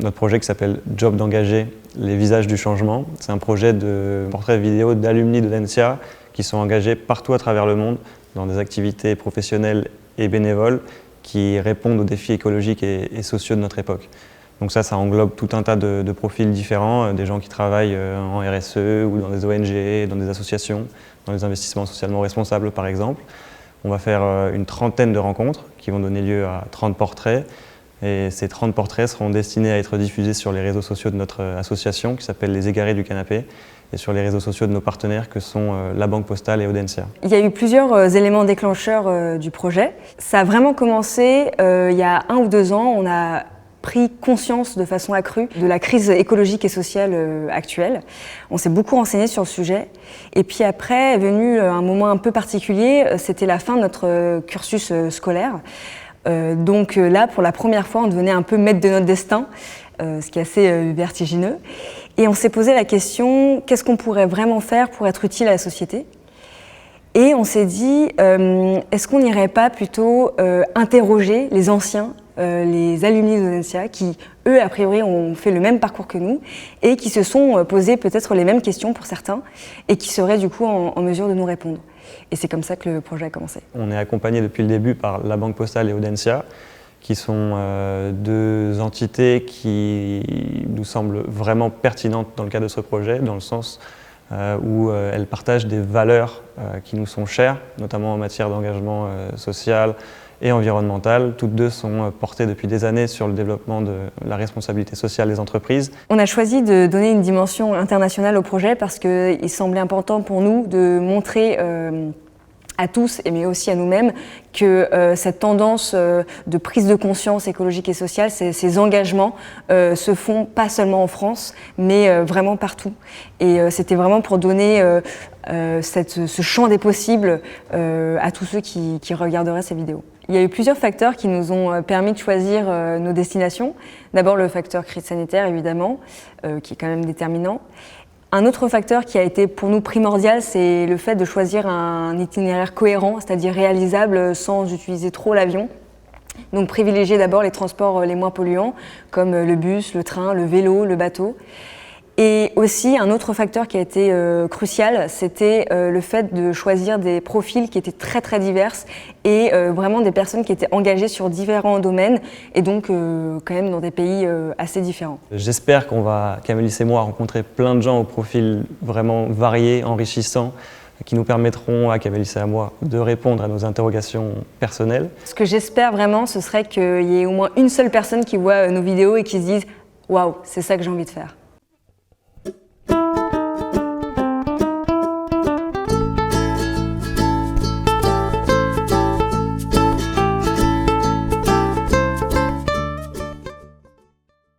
Notre projet qui s'appelle Job d'engagé, les visages du changement, c'est un projet de portrait vidéo d'alumni d'Audencia qui sont engagés partout à travers le monde dans des activités professionnelles et bénévoles qui répondent aux défis écologiques et sociaux de notre époque. Donc ça englobe tout un tas de profils différents, des gens qui travaillent en RSE ou dans des ONG, dans des associations, dans les investissements socialement responsables par exemple. On va faire une trentaine de rencontres qui vont donner lieu à 30 portraits. Et ces 30 portraits seront destinés à être diffusés sur les réseaux sociaux de notre association qui s'appelle Les Égarés du Canapé et sur les réseaux sociaux de nos partenaires que sont la Banque Postale et Audencia. Il y a eu plusieurs éléments déclencheurs du projet. Ça a vraiment commencé il y a 1 ou 2 ans. On a pris conscience de façon accrue de la crise écologique et sociale actuelle. On s'est beaucoup renseigné sur le sujet. Et puis après est venu un moment un peu particulier, c'était la fin de notre cursus scolaire. Donc là, pour la première fois, on devenait un peu maître de notre destin, ce qui est assez vertigineux. Et on s'est posé la question, qu'est-ce qu'on pourrait vraiment faire pour être utile à la société ? Et on s'est dit, est-ce qu'on n'irait pas plutôt interroger les anciens, les alumni d'Audencia, qui, eux, a priori, ont fait le même parcours que nous, et qui se sont posés peut-être les mêmes questions pour certains, et qui seraient du coup en mesure de nous répondre. Et c'est comme ça que le projet a commencé. On est accompagné depuis le début par la Banque Postale et Audencia, qui sont 2 entités qui nous semblent vraiment pertinentes dans le cadre de ce projet, dans le sens où elles partagent des valeurs qui nous sont chères, notamment en matière d'engagement social et environnemental. Toutes 2 sont portées depuis des années sur le développement de la responsabilité sociale des entreprises. On a choisi de donner une dimension internationale au projet parce qu'il semblait important pour nous de montrer à tous, mais aussi à nous-mêmes, que cette tendance de prise de conscience écologique et sociale, ces engagements se font pas seulement en France, mais vraiment partout. Et c'était vraiment pour donner ce champ des possibles à tous ceux qui regarderaient ces vidéos. Il y a eu plusieurs facteurs qui nous ont permis de choisir nos destinations. D'abord le facteur crise sanitaire, évidemment, qui est quand même déterminant. Un autre facteur qui a été pour nous primordial, c'est le fait de choisir un itinéraire cohérent, c'est-à-dire réalisable sans utiliser trop l'avion. Donc privilégier d'abord les transports les moins polluants, comme le bus, le train, le vélo, le bateau. Et aussi, un autre facteur qui a été crucial, c'était le fait de choisir des profils qui étaient très très divers et vraiment des personnes qui étaient engagées sur différents domaines et donc quand même dans des pays assez différents. J'espère qu'Amélis et moi, rencontrer plein de gens au profil vraiment varié, enrichissant, qui nous permettront à Amélis et à moi de répondre à nos interrogations personnelles. Ce que j'espère vraiment, ce serait qu'il y ait au moins une seule personne qui voit nos vidéos et qui se dise « Waouh, c'est ça que j'ai envie de faire ».